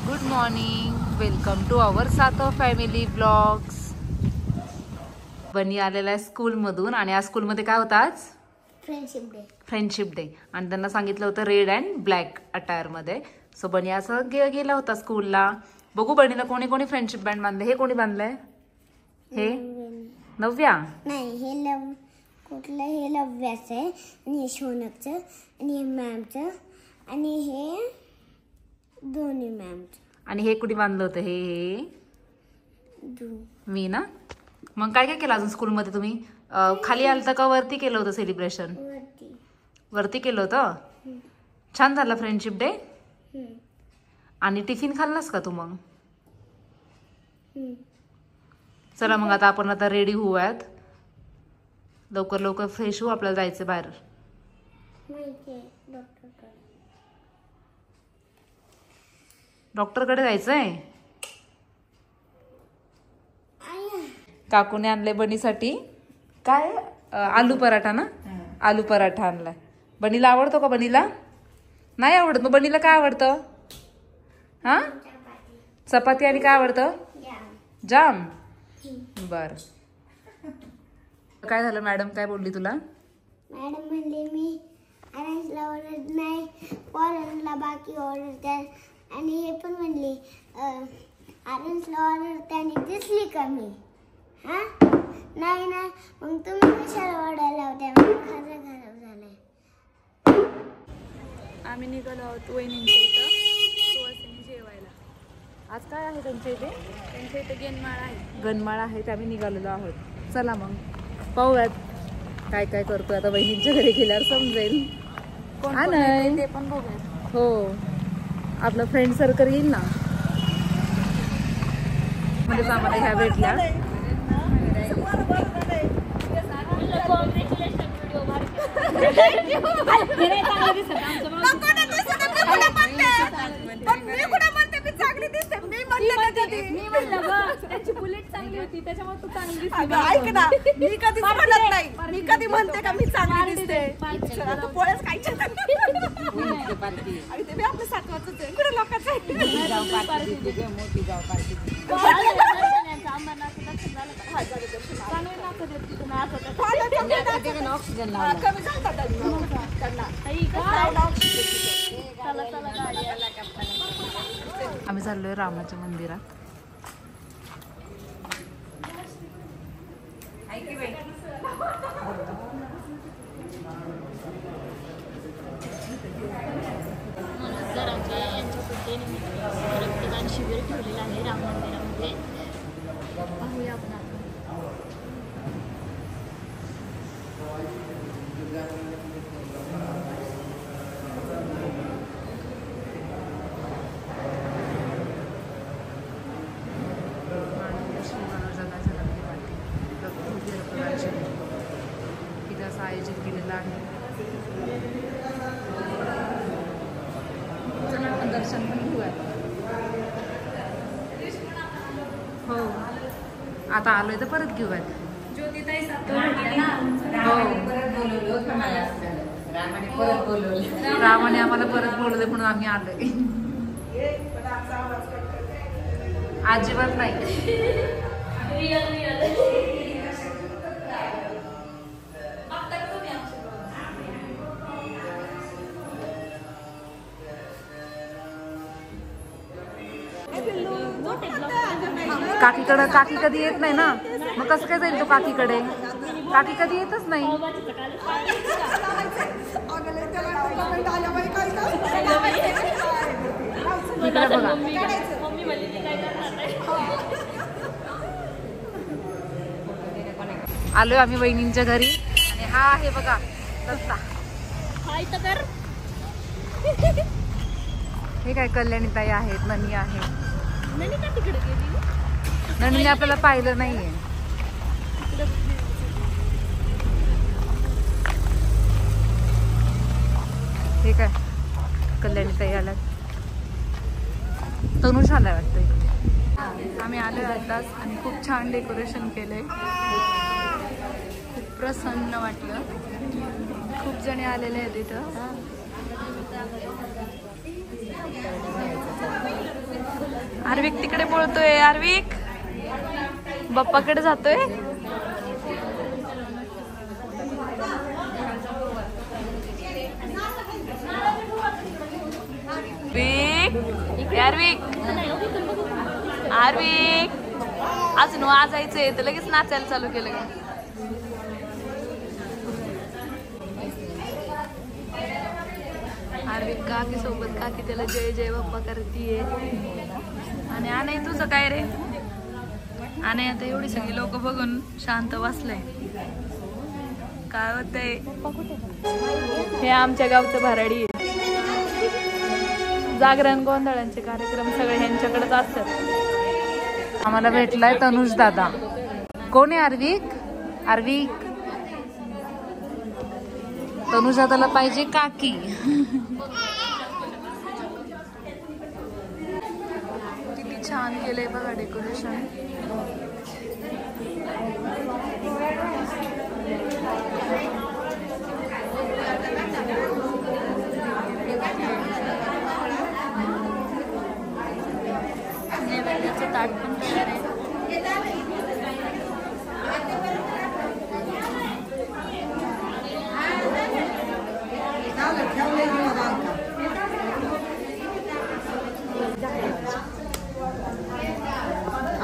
Good morning, welcome to आवर सातो family blogs. बनी आलेला आहे स्कूलमधून आणि आज स्कूलमध्ये काय होतं आज? Friendship day. आणि त्यांना सांगितलं होतं रेड अँड ब्लॅक अटायरमध्ये. सो बनी असं गेला होता स्कूलला. बघू बनीला कोणी कोणी फ्रेंडशिप बँड बांधले. हे कोणी बांधलंय? हे नव्या नाही, हे कुठलं हे लव्याचं आहे आणि हे शोनकचं आणि हे मॅमचं आणि हे दोन्ही मॅमचं. आणि हे कुठे बांधलं होतं? हे मी ना. मग काय काय केलं अजून स्कूलमध्ये तुम्ही? खाली आलतं का वरती केलं होतं सेलिब्रेशन? वरती केलं होतं. छान झाला फ्रेंडशिप डे. आणि टिफिन खाल्लास का तू? मग चला मग आपण आता रेडी होऊयात. लवकर लवकर फ्रेश होऊ, आपल्याला जायचं बाहेर. डॉक्टरकडे जायचंय. काकूने आणले बनीसाठी काय? आलू पराठा ना. आलू पराठा आणलाय. बनीला आवडतो का? बनीला नाही आवडत. मग बनीला काय आवडतं? हा, चपाती. आणि काय आवडतं? जाम. बर. काय झालं? मॅडम काय बोलली तुला? मॅडम म्हणले मी आरसला ऑर्डर नाही, पॉरनला बाकी ऑर्डर द्या. आणि हे पण म्हणले आरसला ऑर्डर त्याने दिसली का मी? हा नाही ना, मग तुम्ही कशाला ऑर्डर लावत्या? खरं खराब झालंय. आम्ही निघालो आहोत वहिनींच्या इथं सुवासिनी जेवायला. आज काय आहे त्यांच्या इथे? त्यांच्या इथे गणमाळ आहे. गणमाळ आहे ते आम्ही निघालेलो आहोत. चला मग पाहूयात काय काय करतोय आता. वहिनींच्या घरी गेल्यावर समजेल. हा नाही ते पण बघूयात. हो, आपलं फ्रेंड सर्कल येईल ना. म्हणजे आम्हाला ह्या भेटल्या. त्याची बुलेट चांगली होती त्याच्यामुळे तू चांगली दिसते. ऐक ना, मी कधीच म्हणत नाही. मी कधी म्हणते का मी चांगली दिसते? तू पोळ्याच खायच्या आणि ते बी आपलं सातवाचंच आहे. कुठे लोकांचं आम्ही चाललोय रामाच्या मंदिरात. रक्तदान शिबिर ठेवलेलं आहे राम मंदिरामध्ये. पाहूया आपण. असं आयोजित केलेलं आहे. चला आपण दर्शन पण घेऊया. हो, आता आलोय तर परत घेऊयात. हो, रामाने आम्हाला परत बोलवले म्हणून आम्ही आलोय. अजिबात नाही. काकी कधी येत नाही ना. मग कसं काय जाईल तो काकीकडे? काकी कधी येतच नाही. इकडे बघा. आलोय आम्ही वहिनींच्या घरी. आणि हा आहे बघा रस्ता. हे काय कल्याणीताई आहेत, ननी आहे. ननीने आपल्याला पाहिलं नाहीये. हे काय कल्याणीताई आल्यात. तनुष आलाय वाटतंय. आम्ही आलोय आताच आणि खूप छान डेकोरेशन केलंय. खूप प्रसन्न वाटलं. खूप जणी आलेले आहेत इथं. आर्विक तिकडे पळतोय. आर्विक बाप्पाकडे जातोय. आर्विक आर्विक अजून वाजायचंय तर लगेच नाचायला चालू केलं. आर्विक काकी सोबत काकी त्याला जय जय बाप्पा करतीये. आणि आणे तुझं काय रे? आणि आता एवढी सगळी लोक बघून शांत बसलंय. काय होतंय? हे आमच्या गावचं भराडी आहे. जागरण गोंधळांचे कार्यक्रम सगळे ह्यांच्याकडेच असतात. आम्हाला भेटलाय तनुज दादा. कोण आहे आर्विक? आर्विक तनुज दादाला पाहिजे काकी. किती छान केलंय बघा डेकोरेशन. नैवेद्याचं ताट पण तयार आहे.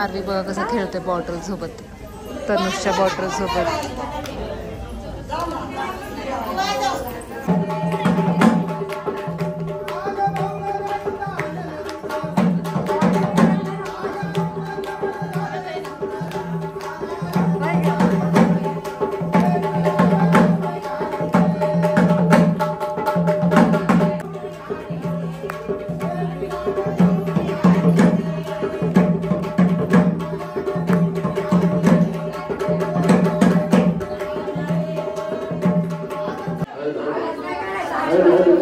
आर्विक बघा कसं खेळतोय बॉटल सोबत, तनुजच्या बॉटल सोबत.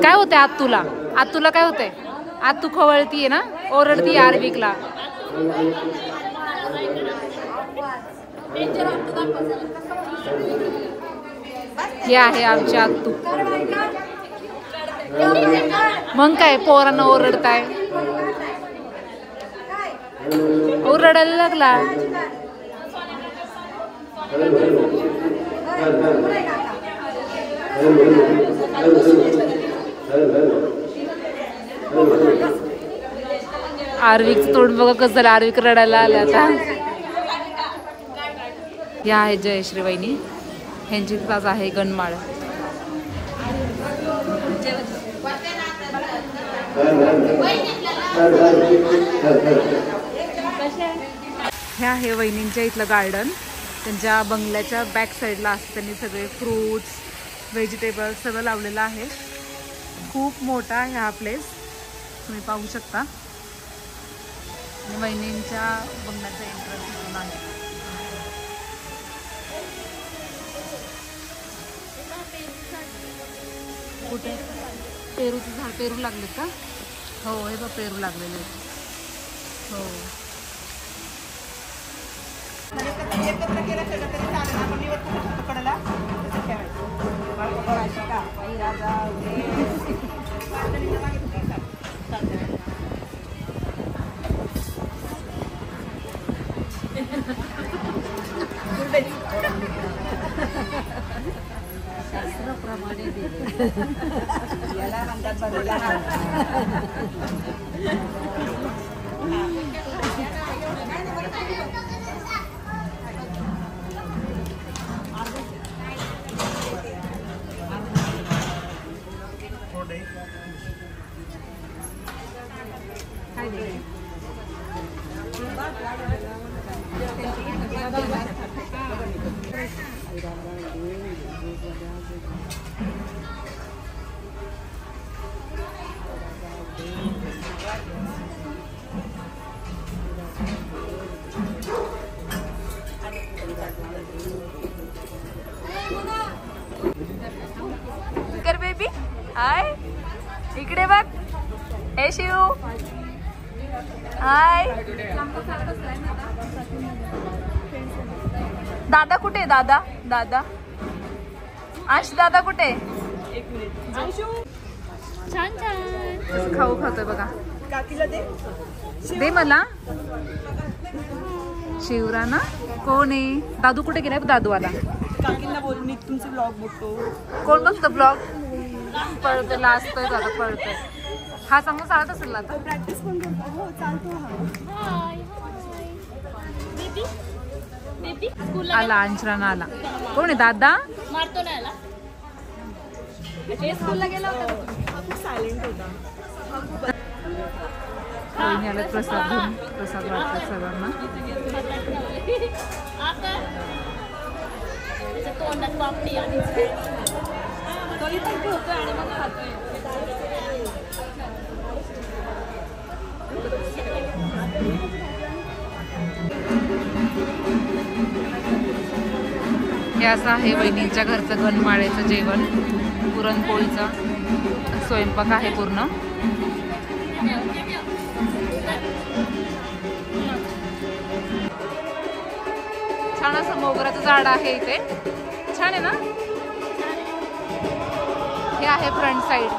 काय होतंय आत तुला? आत तुला काय होतंय? आत तू खवळतीये ना, ओरडतीये आर्विकला. हे आहे आमची आत्तू. मग काय पोरांना ओरडताय? ओरडायला लागला. आर्विकचं तोंड बघा कसं झालं. आर्विक रडायला आला आता. या आहे जयश्री वहिनी, ह्यांची तास आहे गणमाळ. हे आहे वहिनींच्या इथलं गार्डन. त्यांच्या बंगल्याच्या बॅक साईडला असं त्यांनी सगळे फ्रूट्स, व्हेजिटेबल्स सगळं लावलेलं आहे. खूप मोठा आहे हा प्लेस, तुम्ही पाहू शकता. आणि वहिनींच्या बंगल्याचा एंट्रन्स इथून आहे. कुठे पेरूचं झाड? पेरू लागले का? हो, हे बघ पेरू लागलेले. हो, एकत्र केलं सगळं तरी चालेल. आपण निवड पकडला तसं ठेवायचं. शास्त्राप्रमाणे याला म्हणतात बदला. कर बेबी हाय, इकडे बघ. हे शिव हाय. दादा कुठे? दादा दादा आश दादा कुठे? छान छान खाऊ खातोय बघा. काकीला दे. दे मला. शिवराना कोण आहे? दादू कुठे गेलाय? दादू आला. काकींना बोल मी तुमचे ब्लॉग बघतो. कोण बघतं ब्लॉग? पळतोय, लाजतोय दादा, पळतोय. हा चांगला चालत असेल ना आता. प्रॅक्टिस पण करतो. हो चालतो हा. आला अंशराना आला. कोण आहे? दादा मारतो ना याला. स्कूलला गेला होता का तुम्ही? खूप सायलेंट होता. कोणी आलं प्रसाद घेऊन. प्रसाद वाटतात सगळ्यांना. तोंडात पापडी आणि तोही पण ठेवतोय आणि मग खातोय. हे असं आहे बहिणींच्या घरचं गणमाळ्याचं जेवण. पुरणपोळीचा स्वयंपाक आहे पूर्ण. छान असं मोगऱ्याचं झाड आहे इथे. छान आहे ना. हे आहे फ्रंट साइड.